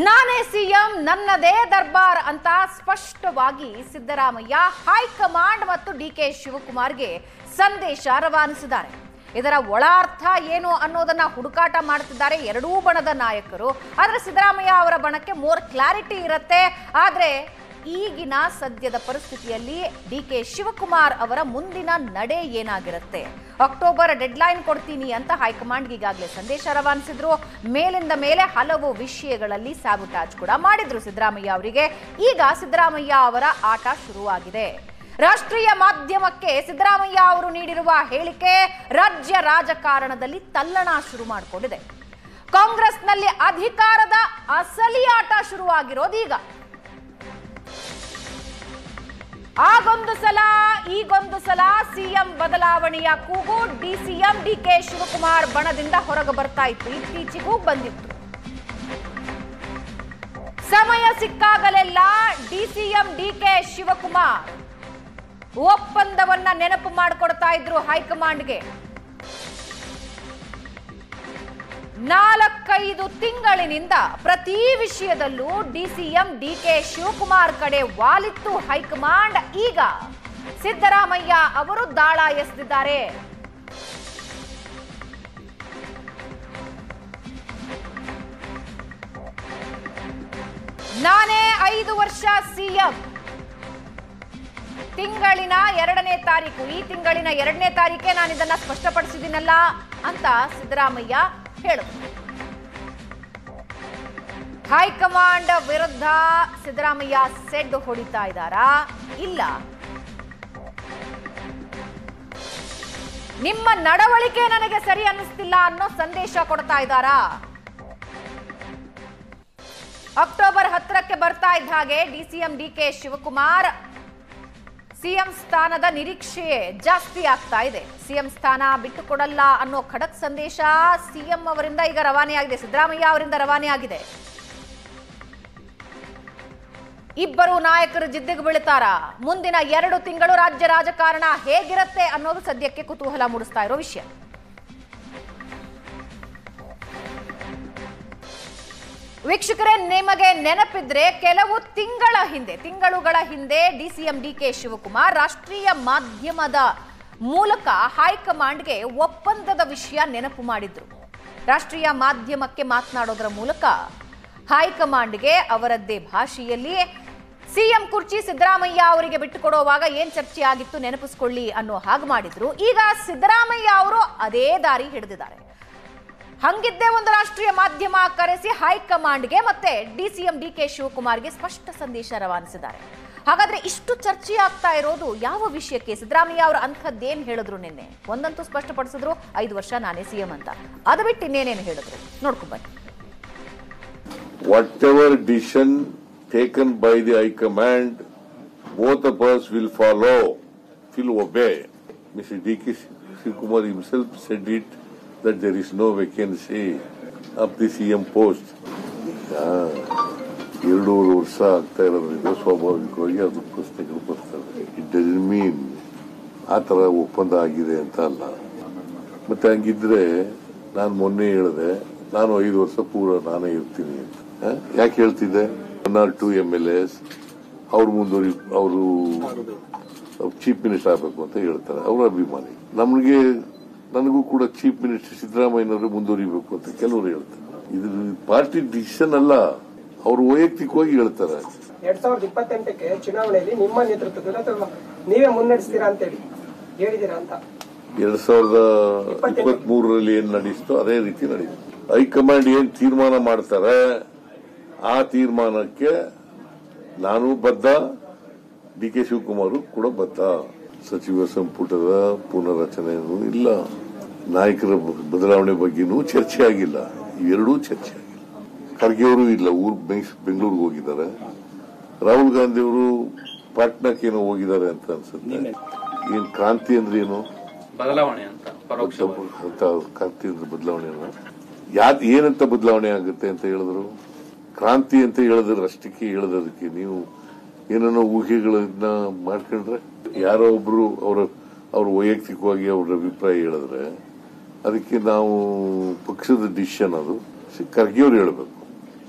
ನಾನೇ ಸಿಎಂ ನನ್ನದೇ ದರ್ಬಾರ್ ಅಂತ ಸ್ಪಷ್ಟವಾಗಿ ಸಿದ್ದರಾಮಯ್ಯ ಹೈಕಮಾಂಡ್ ಮತ್ತು ಡಿಕೆ ಶಿವಕುಮಾರ್ಗೆ ಸಂದೇಶ ರವಾನಿಸಿದ್ದಾರೆ. ಇದರ ಒಳಾರ್ಥ ಏನು ಅನ್ನೋದನ್ನ ಹುಡುಕಾಟ ಮಾಡುತ್ತಿದ್ದಾರೆ ಎರಡೂ ಬಣದ ನಾಯಕರು. ಆದರೆ ಸಿದ್ದರಾಮಯ್ಯ ಅವರ ಬಣಕ್ಕೆ ಮೋರ್ ಕ್ಲಾರಿಟಿ ಇರುತ್ತೆ. ಆದರೆ ಈಗಿನ ಸದ್ಯದ ಪರಿಸ್ಥಿತಿಯಲ್ಲಿ ಡಿಕೆ ಶಿವಕುಮಾರ್ ಅವರ ಮುಂದಿನ ನಡೆ ಏನಾಗಿರುತ್ತೆ? ಅಕ್ಟೋಬರ್ ಡೆಡ್ಲೈನ್ ಕೊಡ್ತೀನಿ ಅಂತ ಹೈಕಮಾಂಡ್ಗೆ ಈಗಾಗಲೇ ಸಂದೇಶ ರವಾನಿಸಿದ್ರು. ಮೇಲಿಂದ ಮೇಲೆ ಹಲವು ವಿಷಯಗಳಲ್ಲಿ ಸ್ಯಾಬುಟಾಜ್ ಕೂಡ ಮಾಡಿದ್ರು ಸಿದ್ದರಾಮಯ್ಯ ಅವರಿಗೆ. ಈಗ ಸಿದ್ದರಾಮಯ್ಯ ಅವರ ಆಟ ಶುರುವಾಗಿದೆ. ರಾಷ್ಟ್ರೀಯ ಮಾಧ್ಯಮಕ್ಕೆ ಸಿದ್ದರಾಮಯ್ಯ ಅವರು ನೀಡಿರುವ ಹೇಳಿಕೆ ರಾಜ್ಯ ರಾಜಕಾರಣದಲ್ಲಿ ತಲ್ಲಣ ಶುರು ಮಾಡಿಕೊಂಡಿದೆ. ಕಾಂಗ್ರೆಸ್ನಲ್ಲಿ ಅಧಿಕಾರದ ಅಸಲಿ ಆಟ ಶುರುವಾಗಿರೋದು ಈಗ. ಆಗೊಂದು ಸಲ ಈಗೊಂದು ಸಲ ಸಿಎಂ ಬದಲಾವಣೆಯ ಕೂಗು ಡಿಸಿಎಂ ಡಿಕೆ ಶಿವಕುಮಾರ್ ಬಣದಿಂದ ಹೊರಗೆ ಬರ್ತಾ ಇತ್ತು. ಇತ್ತೀಚೆಗೂ ಬಂದಿತ್ತು. ಸಮಯ ಸಿಕ್ಕಾಗಲೆಲ್ಲ ಡಿಸಿಎಂ ಡಿಕೆ ಶಿವಕುಮಾರ್ ಒಪ್ಪಂದವನ್ನ ನೆನಪು ಮಾಡಿಕೊಡ್ತಾ ಇದ್ರು ಹೈಕಮಾಂಡ್ಗೆ. 4-5 ತಿಂಗಳಿನಿಂದ ಪ್ರತಿ ವಿಷಯದಲ್ಲೂ ಡಿಸಿಎಂ ಡಿಕೆ ಶಿವಕುಮಾರ್ ಕಡೆ ವಾಲಿತ್ತು ಹೈಕಮಾಂಡ್. ಈಗ ಸಿದ್ದರಾಮಯ್ಯ ಅವರು ದಾಳ ಎಸೆದಿದ್ದಾರೆ. ನಾನೇ 5 ವರ್ಷ ಸಿಎಂ. ತಿಂಗಳಿನ 2ನೇ ತಾರೀಕು, ಈ ತಿಂಗಳಿನ 2ನೇ ತಾರೀಕೆ ನಾನು ಇದನ್ನ ಸ್ಪಷ್ಟಪಡಿಸಿದ್ದೀನಲ್ಲ ಅಂತ ಸಿದ್ದರಾಮಯ್ಯ ಹೇಳಿದ್ರು. ಹೈಕಮಾಂಡ್ ವಿರುದ್ಧ ಸಿದ್ದರಾಮಯ್ಯ ಸೆಡ್ ಹೊಡಿತಾ ಇದ್ದಾರಾ? ಇಲ್ಲ. ನಿಮ್ಮ ನಡವಳಿಕೆ ನನಗೆ ಸರಿ ಅನ್ನಿಸ್ತಿಲ್ಲ ಅನ್ನೋ ಸಂದೇಶ ಕೊಡ್ತಾ ಇದ್ದಾರಾ? ಅಕ್ಟೋಬರ್ 10ಕ್ಕೆ ಬರ್ತಾ ಇದ್ದ ಹಾಗೆ ಡಿಸಿಎಂ ಡಿಕೆ ಶಿವಕುಮಾರ್ ಸಿಎಂ ಸ್ಥಾನದ ನಿರೀಕ್ಷೆ ಜಾಸ್ತಿ ಆಗ್ತಾ ಇದೆ. ಸಿಎಂ ಸ್ಥಾನ ಬಿಟ್ಟುಕೊಡಲ್ಲ ಅನ್ನೋ ಖಡಕ್ ಸಂದೇಶ ಸಿಎಂ ಅವರಿಂದ ಈಗ ರವಾನೆ ಆಗಿದೆ, ಸಿದ್ದರಾಮಯ್ಯ ಅವರಿಂದ ರವಾನೆ ಆಗಿದೆ. ಇಬ್ಬರು ನಾಯಕರು ಜಿದ್ದಿಗೆ ಬೀಳ್ತಾರ? ಮುಂದಿನ 2 ತಿಂಗಳು ರಾಜ್ಯ ರಾಜಕಾರಣ ಹೇಗಿರುತ್ತೆ ಅನ್ನೋದು ಸದ್ಯಕ್ಕೆ ಕುತೂಹಲ ಮೂಡಿಸ್ತಾ ಇರೋ ವಿಷಯ. ವೀಕ್ಷಕರೇ, ನಿಮಗೆ ನೆನಪಿದ್ರೆ ಕೆಲವು ತಿಂಗಳುಗಳ ಹಿಂದೆ ಡಿಸಿಎಂ ಡಿಕೆ ಶಿವಕುಮಾರ್ ರಾಷ್ಟ್ರೀಯ ಮಾಧ್ಯಮದ ಮೂಲಕ ಹೈಕಮಾಂಡ್ಗೆ ಒಪ್ಪಂದದ ವಿಷಯ ನೆನಪು ಮಾಡಿದ್ರು. ರಾಷ್ಟ್ರೀಯ ಮಾಧ್ಯಮಕ್ಕೆ ಮಾತನಾಡೋದರ ಮೂಲಕ ಹೈಕಮಾಂಡ್ಗೆ ಅವರದ್ದೇ ಭಾಷೆಯಲ್ಲಿ ಸಿಎಂ ಕುರ್ಚಿ ಸಿದ್ದರಾಮಯ್ಯ ಅವರಿಗೆ ಬಿಟ್ಟುಕೊಡುವಾಗ ಏನ್ ಚರ್ಚೆ ಆಗಿತ್ತು ನೆನಪಿಸ್ಕೊಳ್ಳಿ ಅನ್ನೋ ಹಾಗೆ ಮಾಡಿದ್ರು. ಈಗ ಸಿದ್ದರಾಮಯ್ಯ ಅವರು ಅದೇ ದಾರಿ ಹಿಡಿದಿದ್ದಾರೆ. ಹಂಗಿದ್ದೇ ಒಂದು ರಾಷ್ಟ್ರೀಯ ಮಾಧ್ಯಮ ಕರೆಸಿ ಹೈಕಮಾಂಡ್ಗೆ ಮತ್ತೆ ಡಿಸಿಎಂ ಡಿಕೆ ಶಿವಕುಮಾರ್ಗೆ ಸ್ಪಷ್ಟ ಸಂದೇಶ ರವಾನಿಸಿದ್ದಾರೆ. ಹಾಗಾದ್ರೆ ಇಷ್ಟು ಚರ್ಚೆ ಆಗ್ತಾ ಇರೋದು ಯಾವ ವಿಷಯಕ್ಕೆ? ಸಿದ್ದರಾಮಯ್ಯ ಅವರು ಅಂಥದ್ದೇನು ಹೇಳಿದ್ರು? ನಿನ್ನೆ ಒಂದಂತೂ ಸ್ಪಷ್ಟಪಡಿಸಿದ್ರು, 5 ವರ್ಷ ನಾನೇ ಸಿಎಂ ಅಂತ. ಅದು ಬಿಟ್ಟು ಇನ್ನೇನೇನು ಹೇಳಿದ್ರು ನೋಡ್ಕೊಂಡ್ಬನ್ನಿ. Whatever decision taken by the High Command, both of us will follow, will obey. Mr. D.K. Shivakumar himself said it, that there is no vacancy of the CM post. 2 ವರ್ಷ ಆಗ್ತಾ ಇರೋದ್ರಿಂದ ಸ್ವಾಭಾವಿಕವಾಗಿ ಅದು ಪ್ರಶ್ನೆಗಳು ಬರ್ತವೆ. ಇಟ್ ಡಸಂಟ್ ಮೀನ್ ಆ ತರ ಒಪ್ಪಂದ ಆಗಿದೆ ಅಂತ ಅಲ್ಲ. ಮತ್ತೆ ಹಂಗಿದ್ರೆ ನಾನು ಮೊನ್ನೆ ಹೇಳಿದೆ, ನಾನು 5 ವರ್ಷ ಪೂರ ನಾನೇ ಇರ್ತೀನಿ ಅಂತ. ಯಾಕೆ ಹೇಳ್ತಿದ್ದೆ? 1 or 2 MLAs ಅವರು ಚೀಫ್ ಮಿನಿಸ್ಟರ್ ಆಗಬೇಕು ಅಂತ ಹೇಳ್ತಾರೆ, ಅವರ ಅಭಿಮಾನಿ. ನನಗೂ ಕೂಡ ಚೀಫ್ ಮಿನಿಸ್ಟರ್ ಸಿದ್ದರಾಮಯ್ಯನವರು ಮುಂದುವರಿಬೇಕು ಅಂತ ಕೆಲವರು ಹೇಳ್ತಾರೆ. ಇದು ಪಾರ್ಟಿ ಡಿಸಿಷನ್ ಅಲ್ಲ, ಅವರು ವೈಯಕ್ತಿಕವಾಗಿ ಹೇಳ್ತಾರೆ. 2028ಕ್ಕೆ ಚುನಾವಣೆಯಲ್ಲಿ ನಿಮ್ಮ ನೇತೃತ್ವದಲ್ಲಿ ಅಥವಾ ನೀವೇ ಮುನ್ನಡೆಸ್ತೀರಾ ಅಂತ ಹೇಳಿದೀರಾ ಅಂತ 2023ರಲ್ಲಿ ಏನ್ ನಡೆಯಿತೋ ಅದೇ ರೀತಿ ನಡೆಯಿತು. ಹೈಕಮಾಂಡ್ ಏನ್ ತೀರ್ಮಾನ ಮಾಡ್ತಾರೆ ಆ ತೀರ್ಮಾನಕ್ಕೆ ನಾನು ಬದ್ಧ, ಡಿಕೆ ಶಿವಕುಮಾರ್ ಕೂಡ ಬದ್ಧ. ಸಚಿವ ಸಂಪುಟದ ಪುನರ್ರಚನೆಯೂ ಇಲ್ಲ, ನಾಯಕರ ಬದಲಾವಣೆ ಬಗ್ಗೆನೂ ಚರ್ಚೆ ಆಗಿಲ್ಲ. ಇವೆರಡೂ ಚರ್ಚೆ ಆಗಿಲ್ಲ. ಖರ್ಗೆ ಅವರು ಇಲ್ಲ, ಬೆಂಗಳೂರಿಗೆ ಹೋಗಿದ್ದಾರೆ. ರಾಹುಲ್ ಗಾಂಧಿ ಅವರು ಪಾಟ್ನಾಕ್ಕೇನೋ ಹೋಗಿದ್ದಾರೆ ಅಂತ ಅನ್ಸುತ್ತೆ. ಏನ್ ಕ್ರಾಂತಿ ಅಂದ್ರೆ ಏನು? ಬದಲಾವಣೆ ಅಂತ ಕ್ರಾಂತಿ ಅಂದ್ರೆ ಬದಲಾವಣೆ ಏನಂತ ಬದಲಾವಣೆ ಆಗುತ್ತೆ ಅಂತ ಹೇಳಿದ್ರು? ಕ್ರಾಂತಿ ಅಂತ ಹೇಳಿದ್ರೆ ಅಷ್ಟಕ್ಕೆ ಹೇಳೋದಕ್ಕೆ ನೀವು ಏನೇನೋ ಊಹೆಗಳನ್ನ ಮಾಡ್ಕೊಂಡ್ರೆ, ಯಾರೋ ಒಬ್ರು ಅವ್ರ ವೈಯಕ್ತಿಕವಾಗಿ ಅವ್ರ ಅಭಿಪ್ರಾಯ ಹೇಳಿದ್ರೆ ಅದಕ್ಕೆ ನಾವು ಪಕ್ಷದ ಡಿಸಿಷನ್, ಅದು ಖರ್ಗೆ ಅವರು ಹೇಳಬೇಕು.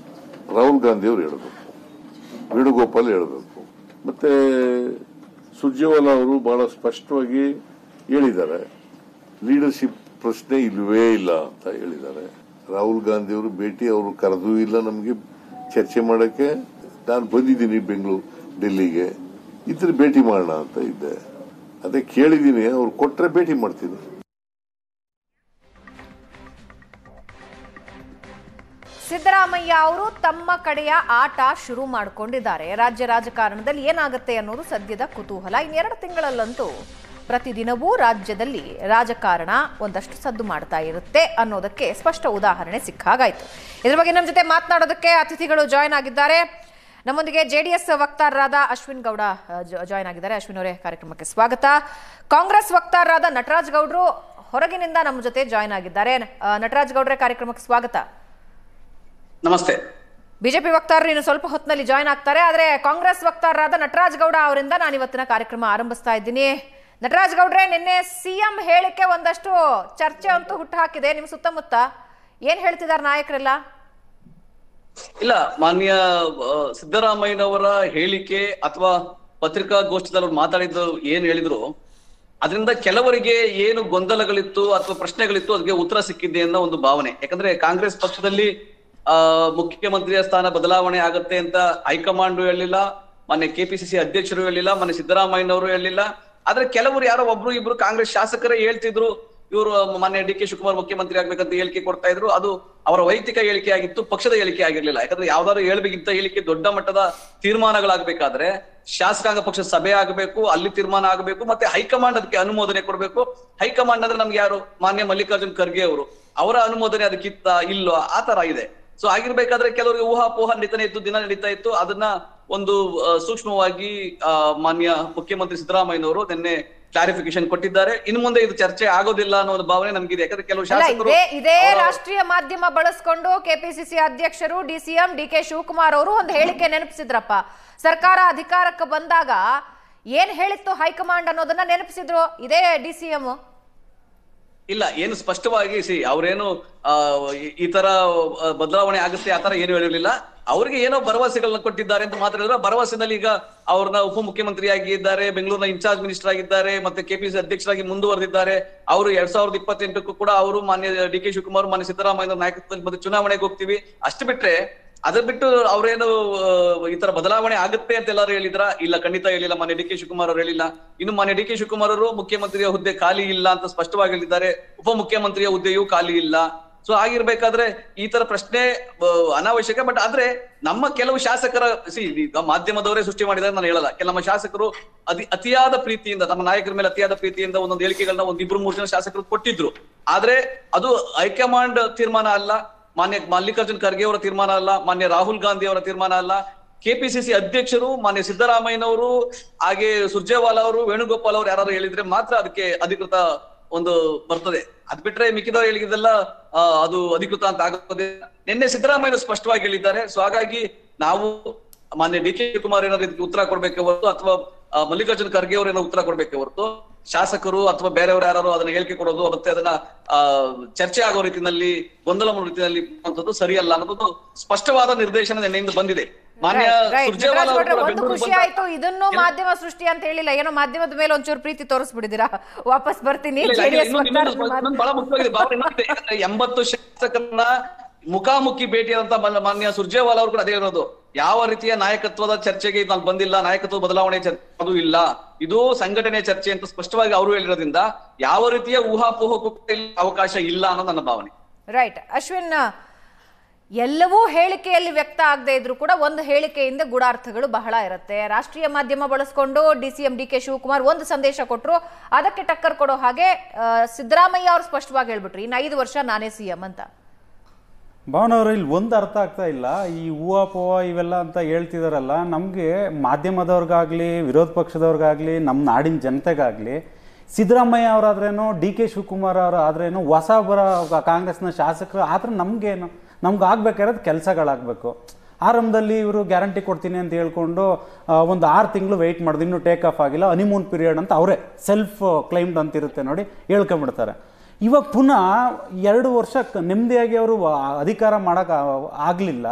ರಾಹುಲ್ ಗಾಂಧಿ ಅವರು ಹೇಳಬೇಕು, ವೇಣುಗೋಪಾಲ್ ಹೇಳಬೇಕು. ಮತ್ತೆ ಸುರ್ಜೇವಾಲಾ ಅವರು ಬಹಳ ಸ್ಪಷ್ಟವಾಗಿ ಹೇಳಿದ್ದಾರೆ, ಲೀಡರ್ಶಿಪ್ ಪ್ರಶ್ನೆ ಇಲ್ಲವೇ ಇಲ್ಲ ಅಂತ ಹೇಳಿದ್ದಾರೆ. ರಾಹುಲ್ ಗಾಂಧಿ ಅವರು ಭೇಟಿ ಅವರು ಕರೆದೂ ಇಲ್ಲ ನಮಗೆ ಚರ್ಚೆ ಮಾಡಕ್ಕೆ. ನಾನು ಬಂದಿದ್ದೀನಿ ಬೆಂಗಳೂರು ಡೆಲ್ಲಿಗೆ, ಇದ್ರೆ ಭೇಟಿ ಮಾಡೋಣ ಅಂತ ಇದ್ದೆ. ಅದೇ ಕೇಳಿದ್ದೀನಿ, ಅವ್ರು ಕೊಟ್ರೆ ಭೇಟಿ ಮಾಡ್ತೀನಿ. ಸಿದ್ದರಾಮಯ್ಯ ಅವರು ತಮ್ಮ ಕಡೆಯ ಆಟ ಶುರು ಮಾಡಿಕೊಂಡಿದ್ದಾರೆ. ರಾಜ್ಯ ರಾಜಕಾರಣದಲ್ಲಿ ಏನಾಗುತ್ತೆ ಅನ್ನೋದು ಸದ್ಯದ ಕುತೂಹಲ. ಇನ್ನೆರಡು ತಿಂಗಳಲ್ಲಂತೂ ಪ್ರತಿದಿನವೂ ರಾಜ್ಯದಲ್ಲಿ ರಾಜಕಾರಣ ಒಂದಷ್ಟು ಸದ್ದು ಮಾಡ್ತಾ ಇರುತ್ತೆ ಅನ್ನೋದಕ್ಕೆ ಸ್ಪಷ್ಟ ಉದಾಹರಣೆ ಸಿಕ್ಕಾಗಾಯ್ತು. ಇದ್ರ ಬಗ್ಗೆ ನಮ್ಮ ಜೊತೆ ಮಾತನಾಡೋದಕ್ಕೆ ಅತಿಥಿಗಳು ಜಾಯ್ನ್ ಆಗಿದ್ದಾರೆ. ನಮ್ಮೊಂದಿಗೆ ಜೆಡಿಎಸ್ ವಕ್ತಾರರಾದ ಅಶ್ವಿನ್ ಗೌಡ ಜಾಯ್ನ್ ಆಗಿದ್ದಾರೆ. ಅಶ್ವಿನ್ ಅವರೇ, ಕಾರ್ಯಕ್ರಮಕ್ಕೆ ಸ್ವಾಗತ. ಕಾಂಗ್ರೆಸ್ ವಕ್ತಾರರಾದ ನಟರಾಜ್ ಗೌಡ್ರು ಹೊರಗಿನಿಂದ ನಮ್ಮ ಜೊತೆ ಜಾಯ್ನ್ ಆಗಿದ್ದಾರೆ. ನಟರಾಜ್ ಗೌಡ್ರೆ, ಕಾರ್ಯಕ್ರಮಕ್ಕೆ ಸ್ವಾಗತ. ನಮಸ್ತೆ. ಬಿಜೆಪಿ ವಕ್ತಾರರು ಇನ್ನು ಸ್ವಲ್ಪ ಹೊತ್ತಿನಲ್ಲಿ ಜಾಯ್ನ್ ಆಗ್ತಾರೆ. ಆದ್ರೆ ಕಾಂಗ್ರೆಸ್ ವಕ್ತಾರರಾದ ನಟರಾಜ್ ಗೌಡ ಅವರಿಂದ ನಾನು ಇವತ್ತಿನ ಕಾರ್ಯಕ್ರಮ ಆರಂಭಿಸ್ತಾ ಇದ್ದೀನಿ. ನಟರಾಜ್ ಗೌಡ್ರೆ, ನಿನ್ನೆ ಸಿಎಂ ಹೇಳಿಕೆ ಒಂದಷ್ಟು ಚರ್ಚೆ ಅಂತೂ ಹುಟ್ಟು ಹಾಕಿದೆ ನಿಮ್ ಸುತ್ತಮುತ್ತ. ಏನ್ ಹೇಳ್ತಿದ್ದಾರೆ ನಾಯಕರೆಲ್ಲ? ಇಲ್ಲ, ಮಾನ್ಯ ಸಿದ್ದರಾಮಯ್ಯನವರ ಹೇಳಿಕೆ ಅಥವಾ ಪತ್ರಿಕಾಗೋಷ್ಠಿದಲ್ಲಿ ಅವ್ರು ಮಾತಾಡಿದ್ದು ಏನ್ ಹೇಳಿದ್ರು, ಅದರಿಂದ ಕೆಲವರಿಗೆ ಏನು ಗೊಂದಲಗಳಿತ್ತು ಅಥವಾ ಪ್ರಶ್ನೆಗಳಿತ್ತು ಅದಕ್ಕೆ ಉತ್ತರ ಸಿಕ್ಕಿದೆ ಅನ್ನೋ ಒಂದು ಭಾವನೆ. ಯಾಕಂದ್ರೆ ಕಾಂಗ್ರೆಸ್ ಪಕ್ಷದಲ್ಲಿ ಮುಖ್ಯಮಂತ್ರಿಯ ಸ್ಥಾನ ಬದಲಾವಣೆ ಆಗತ್ತೆ ಅಂತ ಹೈಕಮಾಂಡ್ ಹೇಳಿಲ್ಲ, ಮೊನ್ನೆ ಕೆಪಿಸಿಸಿ ಅಧ್ಯಕ್ಷರು ಹೇಳಿಲ್ಲ, ಮೊನ್ನೆ ಸಿದ್ದರಾಮಯ್ಯನವರು ಹೇಳಿಲ್ಲ. ಆದ್ರೆ ಕೆಲವರು ಯಾರೋ ಒಬ್ರು ಇಬ್ರು ಕಾಂಗ್ರೆಸ್ ಶಾಸಕರೇ ಹೇಳ್ತಿದ್ರು ಇವರು ಮೊನ್ನೆ ಡಿ ಕೆ ಶಿವಕುಮಾರ್ ಮುಖ್ಯಮಂತ್ರಿ ಆಗ್ಬೇಕಂತ ಹೇಳಿಕೆ ಕೊಡ್ತಾ ಇದ್ರು. ಅದು ಅವರ ವೈಯಕ್ತಿಕ ಹೇಳಿಕೆ ಆಗಿತ್ತು, ಪಕ್ಷದ ಹೇಳಿಕೆ ಆಗಿರ್ಲಿಲ್ಲ. ಯಾಕಂದ್ರೆ ಯಾವ್ದಾದ್ರು ಹೇಳ್ಬೇಕಿಂತ ಹೇಳಿಕೆ ದೊಡ್ಡ ಮಟ್ಟದ ತೀರ್ಮಾನಗಳಾಗಬೇಕಾದ್ರೆ ಶಾಸಕಾಂಗ ಪಕ್ಷದ ಸಭೆ ಆಗಬೇಕು, ಅಲ್ಲಿ ತೀರ್ಮಾನ ಆಗಬೇಕು, ಮತ್ತೆ ಹೈಕಮಾಂಡ್ ಅದಕ್ಕೆ ಅನುಮೋದನೆ ಕೊಡಬೇಕು. ಹೈಕಮಾಂಡ್ ಅಂದ್ರೆ ನಮ್ಗೆ ಯಾರು, ಮಾನ್ಯ ಮಲ್ಲಿಕಾರ್ಜುನ್ ಖರ್ಗೆ ಅವರು, ಅವರ ಅನುಮೋದನೆ ಅದಕ್ಕಿತ್ತ ಇಲ್ವಾ, ಆ ತರ ಇದೆ. ಸೊ ಆಗಿರ್ಬೇಕಾದ್ರೆ ಕೆಲವರಿಗೆ ಊಹಾಪೋಹ ನಡೀತಾನೆ ಇತ್ತು, ದಿನ ನಡೀತಾ ಇತ್ತು. ಅದನ್ನ ಒಂದು ಸೂಕ್ಷ್ಮವಾಗಿ ಮಾನ್ಯ ಮುಖ್ಯಮಂತ್ರಿ ಸಿದ್ದರಾಮಯ್ಯನವರು ನಿನ್ನೆ ಕ್ಲಾರಿಫಿಕೇಶನ್ ಕೊಟ್ಟಿದ್ದಾರೆ. ಇನ್ನು ಮುಂದೆ ಇದು ಚರ್ಚೆ ಆಗೋದಿಲ್ಲ ಅನ್ನೋ ಒಂದು ಭಾವನೆ ನಮ್ಗಿದೆ. ಯಾಕಂದ್ರೆ ಕೆಲವು ಶಾಸಕರು ಇದೇ ರಾಷ್ಟ್ರೀಯ ಮಾಧ್ಯಮ ಬಳಸ್ಕೊಂಡು ಕೆಪಿಸಿಸಿ ಅಧ್ಯಕ್ಷರು ಡಿಸಿಎಂ ಡಿ ಕೆ ಶಿವಕುಮಾರ್ ಅವರು ಒಂದು ಹೇಳಿಕೆ ನೆನಪಿಸಿದ್ರಪ್ಪ. ಸರ್ಕಾರ ಅಧಿಕಾರಕ್ಕೆ ಬಂದಾಗ ಏನ್ ಹೇಳಿತ್ತು ಹೈಕಮಾಂಡ್ ಅನ್ನೋದನ್ನ ನೆನಪಿಸಿದ್ರು ಇದೇ ಡಿಸಿಎಂ. ಇಲ್ಲ, ಏನು ಸ್ಪಷ್ಟವಾಗಿ ಅವ್ರೇನು ಈ ತರ ಬದಲಾವಣೆ ಆಗುತ್ತೆ ಆ ತರ ಏನು ಹೇಳಿರ್ಲಿಲ್ಲ. ಅವ್ರಿಗೆ ಏನೋ ಭರವಸೆಗಳನ್ನ ಕೊಟ್ಟಿದ್ದಾರೆ ಅಂತ ಮಾತಾಡಿದ್ರು. ಭರವಸೆನಲ್ಲಿ ಈಗ ಅವ್ರನ್ನ ಉಪಮುಖ್ಯಮಂತ್ರಿ ಆಗಿದ್ದಾರೆ, ಬೆಂಗಳೂರಿನ ಇನ್ಚಾರ್ಜ್ ಮಿನಿಸ್ಟರ್ ಆಗಿದ್ದಾರೆ, ಮತ್ತೆ ಕೆಪಿಸಿ ಅಧ್ಯಕ್ಷರಾಗಿ ಮುಂದುವರೆದಿದ್ದಾರೆ. ಅವರು 2028ಕ್ಕೂ ಕೂಡ ಅವರು ಮಾನ್ಯ ಡಿ ಕೆ ಶಿವಕುಮಾರ್, ಮಾನ್ಯ ಸಿದ್ದರಾಮಯ್ಯ ನಾಯಕತ್ವದಲ್ಲಿ ಮತ್ತೆ ಚುನಾವಣೆಗೆ ಹೋಗ್ತೀವಿ. ಅಷ್ಟು ಬಿಟ್ರೆ ಅದ್ರ ಬಿಟ್ಟು ಅವ್ರೇನು ಈ ತರ ಬದಲಾವಣೆ ಆಗುತ್ತೆ ಅಂತ ಎಲ್ಲರೂ ಹೇಳಿದ್ರ? ಇಲ್ಲ, ಖಂಡಿತ ಹೇಳಿಲ್ಲ. ಮಾನ್ಯ ಡಿ ಕೆ ಶಿವಕುಮಾರ್ ಅವರು ಹೇಳಿಲ್ಲ. ಇನ್ನು ಮಾನ್ಯ ಡಿ ಕೆ ಶಿವಕುಮಾರ್ ಅವರು ಮುಖ್ಯಮಂತ್ರಿಯ ಹುದ್ದೆ ಖಾಲಿ ಇಲ್ಲ ಅಂತ ಸ್ಪಷ್ಟವಾಗಿ ಹೇಳಿದ್ದಾರೆ. ಉಪಮುಖ್ಯಮಂತ್ರಿಯ ಹುದ್ದೆಯೂ ಖಾಲಿ ಇಲ್ಲ. ಸೊ ಆಗಿರ್ಬೇಕಾದ್ರೆ ಈ ತರ ಪ್ರಶ್ನೆ ಅನಾವಶ್ಯಕ. ಬಟ್ ಆದ್ರೆ ನಮ್ಮ ಕೆಲವು ಶಾಸಕರ ಮಾಧ್ಯಮದವರೇ ಸೃಷ್ಟಿ ಮಾಡಿದ್ದಾರೆ ನಾನು ಹೇಳಲ್ಲ. ನಮ್ಮ ಶಾಸಕರು ಅತಿಯಾದ ಪ್ರೀತಿಯಿಂದ, ನಮ್ಮ ನಾಯಕರ ಮೇಲೆ ಅತಿಯಾದ ಪ್ರೀತಿಯಿಂದ ಒಂದೊಂದು ಹೇಳಿಕೆಗಳನ್ನ 1-2-3 ಜನ ಶಾಸಕರು ಕೊಟ್ಟಿದ್ರು. ಆದ್ರೆ ಅದು ಹೈಕಮಾಂಡ್ ತೀರ್ಮಾನ ಅಲ್ಲ, ಮಾನ್ಯ ಮಲ್ಲಿಕಾರ್ಜುನ್ ಖರ್ಗೆ ಅವರ ತೀರ್ಮಾನ ಅಲ್ಲ, ಮಾನ್ಯ ರಾಹುಲ್ ಗಾಂಧಿ ಅವರ ತೀರ್ಮಾನ ಅಲ್ಲ. ಕೆಪಿಸಿಸಿ ಅಧ್ಯಕ್ಷರು ಮಾನ್ಯ ಸಿದ್ದರಾಮಯ್ಯನವರು, ಹಾಗೆ ಸುರ್ಜೇವಾಲಾ ಅವರು, ವೇಣುಗೋಪಾಲ್ ಅವರು ಯಾರು ಹೇಳಿದ್ರೆ ಮಾತ್ರ ಅದಕ್ಕೆ ಅಧಿಕೃತ ಒಂದು ಬರ್ತದೆ. ಅದ್ ಬಿಟ್ರೆ ಮಿಕ್ಕಿದವ್ರು ಹೇಳಿದ್ದೆಲ್ಲ ಅದು ಅಧಿಕೃತ ಅಂತ ಆಗೋದೇ. ನಿನ್ನೆ ಸಿದ್ದರಾಮಯ್ಯ ಸ್ಪಷ್ಟವಾಗಿ ಹೇಳಿದ್ದಾರೆ. ಸೊ ಹಾಗಾಗಿ ನಾವು ಮಾನ್ಯ ಡಿ ಕೆ ಶಿವಕುಮಾರ್ ಏನಾದ್ರು ಇದಕ್ಕೆ ಉತ್ತರ ಕೊಡ್ಬೇಕೆ ಹೊರತು, ಅಥವಾ ಮಲ್ಲಿಕಾರ್ಜುನ್ ಖರ್ಗೆ ಅವರು ಏನೋ ಉತ್ತರ ಕೊಡ್ಬೇಕೆ ಹೊರತು, ಶಾಸಕರು ಅಥವಾ ಬೇರೆಯವರು ಯಾರು ಅದನ್ನ ಹೇಳಿಕೆ ಕೊಡೋದು ಮತ್ತೆ ಅದನ್ನ ಚರ್ಚೆ ಆಗೋ ರೀತಿಯಲ್ಲಿ, ಗೊಂದಲ ಮಾಡೋ ರೀತಿಯಲ್ಲಿ ಅಂತದ್ದು ಸರಿಯಲ್ಲ ಅನ್ನೋದು ಸ್ಪಷ್ಟವಾದ ನಿರ್ದೇಶನ ನಿನ್ನೆಯಿಂದ ಬಂದಿದೆ. ಮಾನ್ಯ ಸುರ್ಜೇವಾಲಾ ಒಂದು ಖುಷಿ ಆಯ್ತು, ಇದನ್ನು ಮಾಧ್ಯಮ ಸೃಷ್ಟಿ ಅಂತ ಹೇಳಿಲ್ಲ. ಏನೋ ಮಾಧ್ಯಮದ ಮೇಲೆ ಒಂಚೂರು ಪ್ರೀತಿ ತೋರಿಸ್ಬಿಡಿದಿರಾ? ವಾಪಸ್ ಬರ್ತೀನಿ. ಬಹಳ ಮುಖ್ಯವಾಗಿದೆ ಭಾವನೆ. 80 ಶಾಸಕರನ್ನ ಮುಖಾಮುಖಿ ಭೇಟಿಯಾದಂತ ಮಾನ್ಯ ಸುರ್ಜೇವಾಲಾ ಅವರು ಕೂಡ ಅದೇ ಇರೋದು. ಯಾವ ರೀತಿಯ ನಾಯಕತ್ವದ ಚರ್ಚೆಗೆ ನಾನು ಬಂದಿಲ್ಲ, ನಾಯಕತ್ವ ಬದಲಾವಣೆ ಚರ್ಚೆ ಅದು ಇಲ್ಲ, ಇದು ಸಂಘಟನೆ ಚರ್ಚೆ ಅಂತ ಸ್ಪಷ್ಟವಾಗಿ ಅವರು ಹೇಳಿರೋದ್ರಿಂದ ಯಾವ ರೀತಿಯ ಊಹಾಪೋಹಕ್ಕೂ ಅವಕಾಶ ಇಲ್ಲ ಅನ್ನೋದು ನನ್ನ ಭಾವನೆ. ರೈಟ್ ಅಶ್ವಿನ್, ಎಲ್ಲವೂ ಹೇಳಿಕೆಯಲ್ಲಿ ವ್ಯಕ್ತ ಆಗದೆ ಇದ್ರು ಕೂಡ ಒಂದು ಹೇಳಿಕೆಯಿಂದ ಗೂಢಾರ್ಥಗಳು ಬಹಳ ಇರುತ್ತೆ. ರಾಷ್ಟ್ರೀಯ ಮಾಧ್ಯಮ ಬಳಸ್ಕೊಂಡು ಡಿಸಿಎಂ ಡಿ ಕೆ ಶಿವಕುಮಾರ್ ಒಂದು ಸಂದೇಶ ಕೊಟ್ಟರು, ಅದಕ್ಕೆ ಟಕ್ಕರ್ ಕೊಡೋ ಹಾಗೆ ಸಿದ್ದರಾಮಯ್ಯ ಅವರು ಸ್ಪಷ್ಟವಾಗಿ ಹೇಳ್ಬಿಟ್ರು, ಇನ್ನು 5 ವರ್ಷ ನಾನೇ ಸಿಎಂ ಅಂತ. ಭಾವನವ್ರ, ಇಲ್ಲಿ ಒಂದು ಅರ್ಥ ಆಗ್ತಾ ಇಲ್ಲ. ಈ ಊಹಾಪೋಹ ಇವೆಲ್ಲ ಅಂತ ಹೇಳ್ತಿದಾರಲ್ಲ, ನಮಗೆ ಮಾಧ್ಯಮದವ್ರಿಗಾಗಲಿ ವಿರೋಧ ಪಕ್ಷದವ್ರಿಗಾಗಲಿ ನಮ್ಮ ನಾಡಿನ ಜನತೆಗಾಗಲಿ ಸಿದ್ದರಾಮಯ್ಯ ಅವರಾದ್ರೇನು ಡಿ ಕೆ ಶಿವಕುಮಾರ್ ಅವರು ಆದ್ರೇನು ಹೊಸ ಕಾಂಗ್ರೆಸ್ನ ಶಾಸಕರು ಆದ್ರೆ ನಮಗೇನು, ನಮ್ಗೆ ಆಗ್ಬೇಕಾಗಿರೋದು ಕೆಲಸಗಳಾಗಬೇಕು. ಆರಂಭದಲ್ಲಿ ಇವರು ಗ್ಯಾರಂಟಿ ಕೊಡ್ತೀನಿ ಅಂತ ಹೇಳ್ಕೊಂಡು ಒಂದು 6 ತಿಂಗಳು ವೆಯ್ಟ್ ಮಾಡೋದು, ಇನ್ನೂ ಟೇಕ್ ಆಫ್ ಆಗಿಲ್ಲ, ಹನಿಮೂನ್ ಪೀರಿಯಡ್ ಅಂತ ಅವರೇ ಸೆಲ್ಫ್ ಕ್ಲೈಮ್ಡ್ ಅಂತಿರುತ್ತೆ ನೋಡಿ, ಹೇಳ್ಕೊಂಬಿಡ್ತಾರೆ. ಇವಾಗ ಪುನಃ 2 ವರ್ಷ ನೆಮ್ಮದಿಯಾಗಿ ಅವರು ಅಧಿಕಾರ ಮಾಡೋಕೆ ಆಗಲಿಲ್ಲ,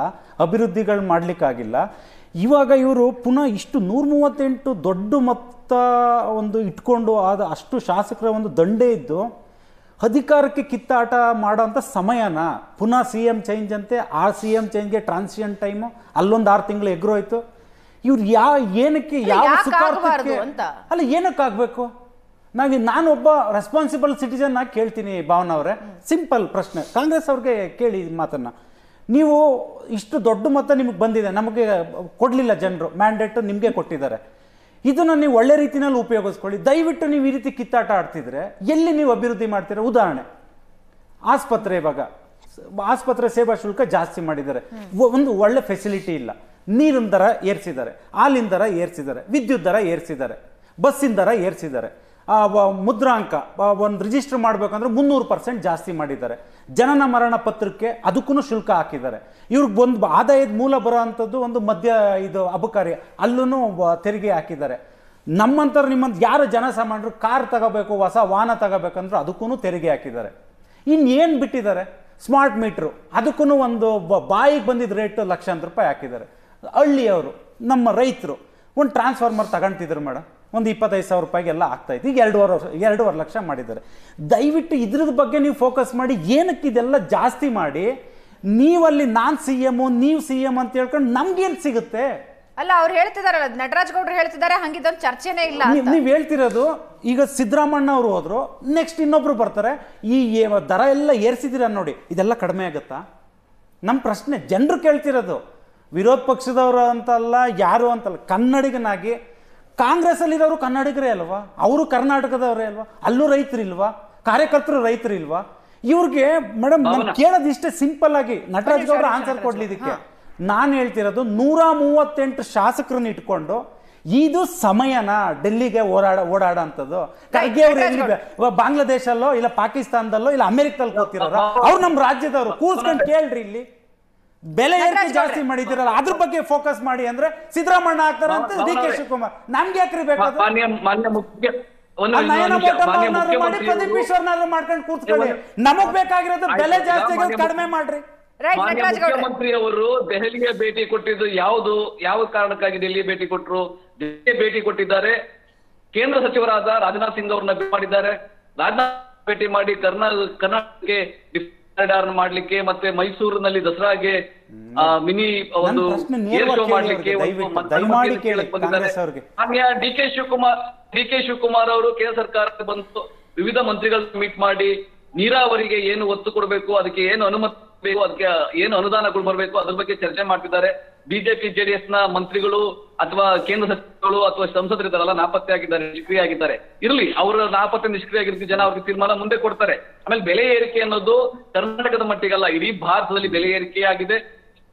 ಅಭಿವೃದ್ಧಿಗಳು ಮಾಡಲಿಕ್ಕಾಗಿಲ್ಲ. ಇವಾಗ ಇವರು ಪುನಃ ಇಷ್ಟು 138 ದೊಡ್ಡ ಮೊತ್ತ ಒಂದು ಇಟ್ಕೊಂಡು ಅಷ್ಟು ಶಾಸಕರ ಒಂದು ದಂಡೆ ಇದ್ದು ಅಧಿಕಾರಕ್ಕೆ ಕಿತ್ತಾಟ ಮಾಡೋಂಥ ಸಮಯನ ಪುನಃ CM ಚೇಂಜ್ ಅಂತೆ. ಆ CM ಚೇಂಜ್ಗೆ ಟ್ರಾನ್ಸಿಷನ್ ಟೈಮು ಅಲ್ಲೊಂದು 6 ತಿಂಗಳು ಎಗ್ರೋಯ್ತು. ಇವ್ರು ಏನಕ್ಕೆ ಯಾವ ಸುಖಾರ್ಥಕ್ಕೆ ಅಲ್ಲ ಏನಕ್ಕಾಗಬೇಕು? ನಾನೊಬ್ಬ ರೆಸ್ಪಾನ್ಸಿಬಲ್ ಸಿಟಿಜನ್ ಆಗಿ ಕೇಳ್ತೀನಿ ಭಾವನಾ ಅವರೇ, ಸಿಂಪಲ್ ಪ್ರಶ್ನೆ ಕಾಂಗ್ರೆಸ್ ಅವ್ರಿಗೆ ಕೇಳಿ ಮಾತನ್ನ. ನೀವು ಇಷ್ಟು ದೊಡ್ಡ ಮೊತ್ತ ನಿಮಗೆ ಬಂದಿದೆ, ನಮಗೆ ಕೊಡಲಿಲ್ಲ ಜನರು, ಮ್ಯಾಂಡೇಟ್ ನಿಮಗೆ ಕೊಟ್ಟಿದ್ದಾರೆ, ಇದನ್ನು ನೀವು ಒಳ್ಳೆ ರೀತಿಯಲ್ಲಿ ಉಪಯೋಗಿಸ್ಕೊಳ್ಳಿ. ದಯವಿಟ್ಟು ನೀವು ಈ ರೀತಿ ಕಿತ್ತಾಟ ಆಡ್ತಿದ್ರೆ ಎಲ್ಲಿ ನೀವು ಅಭಿವೃದ್ಧಿ ಮಾಡ್ತೀರಾ? ಉದಾಹರಣೆ ಆಸ್ಪತ್ರೆ, ಇವಾಗ ಆಸ್ಪತ್ರೆ ಸೇವಾ ಶುಲ್ಕ ಜಾಸ್ತಿ ಮಾಡಿದ್ದಾರೆ, ಒಂದು ಒಳ್ಳೆ ಫೆಸಿಲಿಟಿ ಇಲ್ಲ, ನೀರಿನ ದರ ಏರಿಸಿದ್ದಾರೆ, ಹಾಲಿನ ದರ ಏರಿಸಿದ್ದಾರೆ, ವಿದ್ಯುತ್ ದರ ಏರಿಸಿದ್ದಾರೆ, ಬಸ್ಸಿನ ದರ ಏರಿಸಿದ್ದಾರೆ, ಮುದ್ರಾಂಕ ಒಂದು ರಿಜಿಸ್ಟರ್ ಮಾಡಬೇಕಂದ್ರೆ 300% ಜಾಸ್ತಿ ಮಾಡಿದ್ದಾರೆ, ಜನನ ಮರಣ ಪತ್ರಕ್ಕೆ ಅದಕ್ಕೂ ಶುಲ್ಕ ಹಾಕಿದ್ದಾರೆ. ಇವ್ರಿಗೆ ಒಂದು ಆದಾಯದ ಮೂಲ ಬರೋ ಅಂಥದ್ದು ಒಂದು ಮದ್ಯ ಇದು ಅಬಕಾರಿ ಅಲ್ಲೂ ತೆರಿಗೆ ಹಾಕಿದ್ದಾರೆ. ನಮ್ಮಂಥವ್ರು ನಿಮ್ಮಂತ ಯಾರು ಜನಸಾಮಾನ್ಯರು ಕಾರ್ ತಗೋಬೇಕು, ಹೊಸ ವಾಹನ ತಗೋಬೇಕಂದ್ರೆ ಅದಕ್ಕೂ ತೆರಿಗೆ ಹಾಕಿದ್ದಾರೆ. ಇನ್ನೇನು ಬಿಟ್ಟಿದ್ದಾರೆ? ಸ್ಮಾರ್ಟ್ ಮೀಟ್ರು ಅದಕ್ಕೂ ಒಂದು ಬಾಯಿಗೆ ಬಂದಿದ್ದ ರೇಟ್ ಲಕ್ಷಾಂತರ ರೂಪಾಯಿ ಹಾಕಿದ್ದಾರೆ. ಹಳ್ಳಿಯವರು ನಮ್ಮ ರೈತರು ಒಂದು ಟ್ರಾನ್ಸ್ಫಾರ್ಮರ್ ತಗೊಂತಿದ್ರು ಮೇಡಮ್, ಒಂದು 25,000 ರೂಪಾಯಿಗೆಲ್ಲ ಆಗ್ತಾಯಿತ್ತು. ಈಗ 2.5 ಲಕ್ಷ ಮಾಡಿದ್ದಾರೆ. ದಯವಿಟ್ಟು ಇದ್ರದ ಬಗ್ಗೆ ನೀವು ಫೋಕಸ್ ಮಾಡಿ. ಏನಕ್ಕೆ ಇದೆಲ್ಲ ಜಾಸ್ತಿ ಮಾಡಿ ನೀವಲ್ಲಿ ನಾನು CM ನೀವು CM ಅಂತ ಹೇಳ್ಕೊಂಡು ನಮ್ಗೇನು ಸಿಗುತ್ತೆ? ಅಲ್ಲ ಅವ್ರು ಹೇಳ್ತಿದಾರಲ್ಲ, ನಟರಾಜ್ ಗೌಡ್ರು ಹೇಳ್ತಿದ್ದಾರೆ, ಹಂಗಿದೊಂದು ಚರ್ಚೆನೇ ಇಲ್ಲ. ನೀವು ಹೇಳ್ತಿರೋದು ಈಗ ಸಿದ್ದರಾಮಣ್ಣ ಅವರು ಹೋದ್ರು, ನೆಕ್ಸ್ಟ್ ಇನ್ನೊಬ್ರು ಬರ್ತಾರೆ, ಈ ದರ ಎಲ್ಲ ಏರಿಸಿದಿರ ನೋಡಿ, ಇದೆಲ್ಲ ಕಡಿಮೆ ಆಗುತ್ತಾ? ನಮ್ಮ ಪ್ರಶ್ನೆ ಜನರು ಕೇಳ್ತಿರೋದು. ವಿರೋಧ ಪಕ್ಷದವರು ಅಂತಲ್ಲ, ಯಾರು ಅಂತಲ್ಲ, ಕನ್ನಡಿಗನಾಗಿ ಕಾಂಗ್ರೆಸ್ ಅಲ್ಲಿರೋರು ಕನ್ನಡಿಗರೇ ಅಲ್ವಾ? ಅವರು ಕರ್ನಾಟಕದವರೇ ಅಲ್ವಾ? ಅಲ್ಲೂ ರೈತರಿಲ್ವಾ? ಕಾರ್ಯಕರ್ತರು ರೈತರಿಲ್ವಾ? ಇವ್ರಿಗೆ ಮೇಡಮ್ ನಾನು ಕೇಳೋದು ಇಷ್ಟೇ ಸಿಂಪಲ್ ಆಗಿ, ನಟರಾಜ್ ಗೌಡ್ರ ಆನ್ಸರ್ ಕೊಡ್ಲಿ ಇದಕ್ಕೆ. ನಾನು ಹೇಳ್ತಿರೋದು 138 ಶಾಸಕರನ್ನ ಇಟ್ಕೊಂಡು ಇದು ಸಮಯನ ಡೆಲ್ಲಿಗೆ ಓಡಾಡೋಂಥದ್ದು. ಖರ್ಗೆ ಅವ್ರು ಎಲ್ಲಿ ಬಾಂಗ್ಲಾದೇಶಲ್ಲೋ ಇಲ್ಲ ಪಾಕಿಸ್ತಾನದಲ್ಲೋ ಇಲ್ಲ ಅಮೆರಿಕದಲ್ಲಿ ಕೂತಿರೋರು, ಅವ್ರು ನಮ್ಮ ರಾಜ್ಯದವರು, ಕೂರ್ಸ್ಕೊಂಡು ಕೇಳ್ರಿ. ಇಲ್ಲಿ ಬೆಲೆ ಏರಿಕೆ ಜಾಸ್ತಿ ಮಾಡಿದಿರಲ್ಲ, ಅದ್ರ ಬಗ್ಗೆ ಫೋಕಸ್ ಮಾಡಿ ಅಂದ್ರೆ ಸಿದ್ದರಾಮಣ್ಣ ಆಗ್ತಾರಂತ DK ಶಿವಕುಮಾರ್. ನಮ್ಗೆ ಯಾಕ್ರಿ ಬೇಕಾದ್ರು? ಪ್ರದೀಪ್ ಈಶ್ವರ್ನಾದ್ರು ಮಾಡ್ಕೊಂಡು ಕೂತ್ಕೊಳ್ಳಿ. ನಮಗ್ ಬೇಕಾಗಿರೋದು ಬೆಲೆ ಜಾಸ್ತಿ ಕಡಿಮೆ ಮಾಡ್ರಿ. ಮುಖ್ಯಮಂತ್ರಿ ಅವರು ದೆಹಲಿಗೆ ಭೇಟಿ ಕೊಟ್ಟಿದ್ದು ಯಾವ ಕಾರಣಕ್ಕಾಗಿ ಡೆಲ್ಲಿಗೆ ಭೇಟಿ ಕೊಟ್ಟರು? ದೆಹಲಿಗೆ ಭೇಟಿ ಕೊಟ್ಟಿದ್ದಾರೆ, ಕೇಂದ್ರ ಸಚಿವರಾದ ರಾಜನಾಥ್ ಸಿಂಗ್ ಅವ್ರನ್ನ ಭೇಟಿ ಮಾಡಿದ್ದಾರೆ. ರಾಜನಾಥ್ ಭೇಟಿ ಮಾಡಿ ಕರ್ನಾಟಕಕ್ಕೆ ಮಾಡ್ಲಿಕ್ಕೆ ಮತ್ತೆ ಮೈಸೂರಿನಲ್ಲಿ ದಸರಾಗೆ ಮಿನಿ ಒಂದು ಏರ್ ಶೋ ಮಾಡ್ಲಿಕ್ಕೆ ಡಿ ಕೆ ಶಿವಕುಮಾರ್ ಅವರು ಕೇಂದ್ರ ಸರ್ಕಾರಕ್ಕೆ ಬಂದು ವಿವಿಧ ಮಂತ್ರಿಗಳನ್ನ ಮೀಟ್ ಮಾಡಿ ನೀರಾವರಿಗೆ ಏನು ಒತ್ತು ಕೊಡಬೇಕು, ಅದಕ್ಕೆ ಏನು ಅನುಮತಿ ಬೇಕು, ಅದಕ್ಕೆ ಏನು ಅನುದಾನಗಳು ಬರಬೇಕು, ಅದ್ರ ಬಗ್ಗೆ ಚರ್ಚೆ ಮಾಡ್ತಿದ್ದಾರೆ. ಬಿಜೆಪಿ JDS ನ ಮಂತ್ರಿಗಳು ಅಥವಾ ಕೇಂದ್ರ ಸಚಿವಗಳು ಅಥವಾ ಸಂಸದರಿದ್ದಾರಲ್ಲ ನಾಪತ್ತೆ ಆಗಿದ್ದಾರೆ, ನಿಷ್ಕ್ರಿಯ ಆಗಿದ್ದಾರೆ. ಇರ್ಲಿ, ಅವರ ನಾಪತ್ತೆ ನಿಷ್ಕ್ರಿಯ ಆಗಿರ್ತೀವಿ, ಜನ ಅವ್ರಿಗೆ ತೀರ್ಮಾನ ಮುಂದೆ ಕೊಡ್ತಾರೆ. ಆಮೇಲೆ ಬೆಲೆ ಏರಿಕೆ ಅನ್ನೋದು ಕರ್ನಾಟಕದ ಮಟ್ಟಿಗಲ್ಲ, ಇಡೀ ಭಾರತದಲ್ಲಿ ಬೆಲೆ ಏರಿಕೆ ಆಗಿದೆ.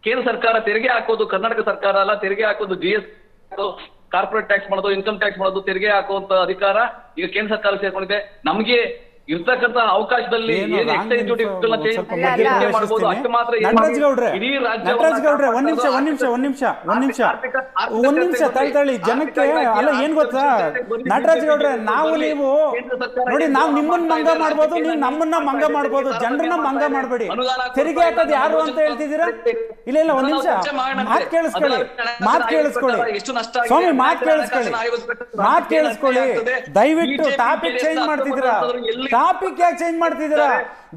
ಕೇಂದ್ರ ಸರ್ಕಾರ ತೆರಿಗೆ ಹಾಕೋದು, ಕರ್ನಾಟಕ ಸರ್ಕಾರ ಅಲ್ಲ, ತೆರಿಗೆ ಹಾಕೋದು GST, ಕಾರ್ಪೊರೇಟ್ ಟ್ಯಾಕ್ಸ್ ಮಾಡೋದು, ಇನ್ಕಮ್ ಟ್ಯಾಕ್ಸ್ ಮಾಡೋದು, ತೆರಿಗೆ ಹಾಕುವಂತ ಅಧಿಕಾರ ಈಗ ಕೇಂದ್ರ ಸರ್ಕಾರ ಸೇರ್ಕೊಂಡಿದೆ. ನಮಗೆ ಇರ್ತಕ್ಕಂತ ಅವಕಾಶದಲ್ಲಿ ನಟರಾಜ್ ಗೌಡ್ರೆ ಒಂದ್ ನಿಮಿಷ ತಳ್ಳಿ ಜನಕ್ಕೆ ಅಲ್ಲ. ಏನ್ ಗೊತ್ತಾ ನಟರಾಜ್ ಗೌಡ್ರೆ, ನಾವು ನೀವು ನೋಡಿ, ನಾವು ನಿಮ್ಮನ್ನ ಮಂಗ ಮಾಡ್ಬೋದು, ನೀವು ನಮ್ಮನ್ನ ಮಂಗ ಮಾಡ್ಬೋದು, ಜನರನ್ನ ಮಂಗ ಮಾಡ್ಬೇಡಿ. ತೆರಿಗೆ ಹಾಕೋದು ಯಾರು ಅಂತ ಹೇಳ್ತಿದ್ದೀರಾ? ಇಲ್ಲ ಒಂದ್ ನಿಮಿಷ ಮಾತ್ ಕೇಳಿಸ್ಕೊಳ್ಳಿ ಸ್ವಾಮಿ, ಮಾತ್ ಕೇಳಿಸ್ಕೊಳ್ಳಿ ದಯವಿಟ್ಟು. ಟಾಪಿಕ್ ಚೇಂಜ್ ಮಾಡ್ತಿದ್ದೀರಾ? ಟಾಪಿಕ್ ಯಾಕೆ ಚೇಂಜ್ ಮಾಡ್ತಿದ್ದೀರಾ?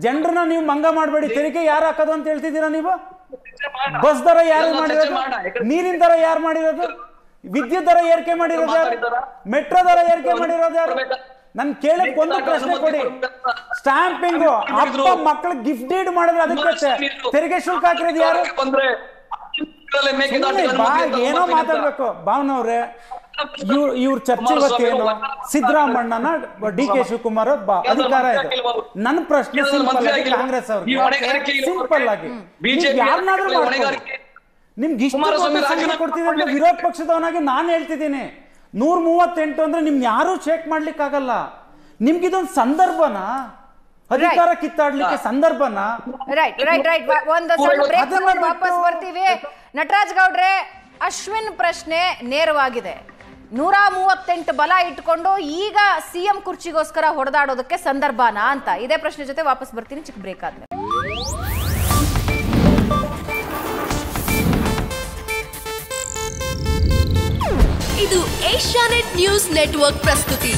ಜನರನ್ನ ನೀವು ಮಂಗ ಮಾಡಬೇಡಿ. ತೆರಿಗೆ ಯಾರು ಹಾಕೋದು ಅಂತ ಹೇಳ್ತಿದ್ದೀರಾ ನೀವು? ಬಸ್ ದರ ಯಾರು ಮಾಡಿರೋದು? ನೀರಿನ ದರ ಯಾರು ಮಾಡಿರೋದು? ವಿದ್ಯುತ್ ದರ ಏರಿಕೆ ಮಾಡಿರೋದು ಯಾರು? ಮೆಟ್ರೋ ದರ ಏರಿಕೆ ಮಾಡಿರೋದು ಯಾರು? ನನ್ ಕೇಳಕ್ ಒಂದು ಪ್ರಶ್ನೆ ಕೊಡಿ. ಸ್ಟಾಂಪಿಂಗ್ ಹಬ್ಬ ಮಕ್ಕಳಿಗೆ ಗಿಫ್ಟ್ ಡೀಡ್ ಮಾಡಿದ್ರೆ ಅದಕ್ಕೆ ತೆರಿಗೆ ಶುಲ್ಕ ಹಾಕಿರೋದು ಯಾರು? ಏನೋ ಮಾತಾಡ್ಬೇಕು ಭಾವನವ್ರೆ. ಇವ್ರ ಚರ್ಚೆ ಇವತ್ತೇನು? ಸಿದ್ದರಾಮಣ್ಣನ DK ಶಿವಕುಮಾರ್ ಅಧಿಕಾರ ಇದೆ. ನನ್ನ ಪ್ರಶ್ನೆ ಸಿಂಪಲ್ ಆಗಿ ಕಾಂಗ್ರೆಸ್ ಅವ್ರಿಗೆ ಸಿಂಪಲ್ ಆಗಿ, ಯಾರನ್ನಾದ್ರೂ ನಿಮ್ಗೆ ಇಷ್ಟು ಕೊಡ್ತಿದ್ರೆ ವಿರೋಧ ಪಕ್ಷದವನಾಗಿ ನಾನು ಹೇಳ್ತಿದ್ದೀನಿ, 138 ಅಂದ್ರೆ ನಿಮ್ಗೆ ಯಾರು ಚೆಕ್ ಮಾಡ್ಲಿಕ್ಕೆ ಆಗಲ್ಲ. ನಿಮ್ಗಿದೊಂದು ಸಂದರ್ಭನ, ಅಧಿಕಾರ ಕಿತ್ತಾಡ್ಲಿಕ್ಕೆ ಸಂದರ್ಭನ. ವಾಪಸ್ ಬರ್ತೀವಿ. ನಟರಾಜ್ ಗೌಡ್ರೆ, ಅಶ್ವಿನ್ ಪ್ರಶ್ನೆ ನೇರವಾಗಿದೆ. 138 ಬಲ ಇಟ್ಕೊಂಡು ಈಗ CM ಕುರ್ಚಿಗೋಸ್ಕರ ಹೊಡೆದಾಡೋದಕ್ಕೆ ಸಂದರ್ಭನಾ ಅಂತ. ಇದೇ ಪ್ರಶ್ನೆ ಜೊತೆ ವಾಪಸ್ ಬರ್ತೀನಿ, ಚಿಕ್ಕ ಬ್ರೇಕ್ ಆದ್ಮೇಲೆ. ಇದು ಏಷ್ಯಾನೆಟ್ ನ್ಯೂಸ್ ನೆಟ್ವರ್ಕ್ ಪ್ರಸ್ತುತಿ.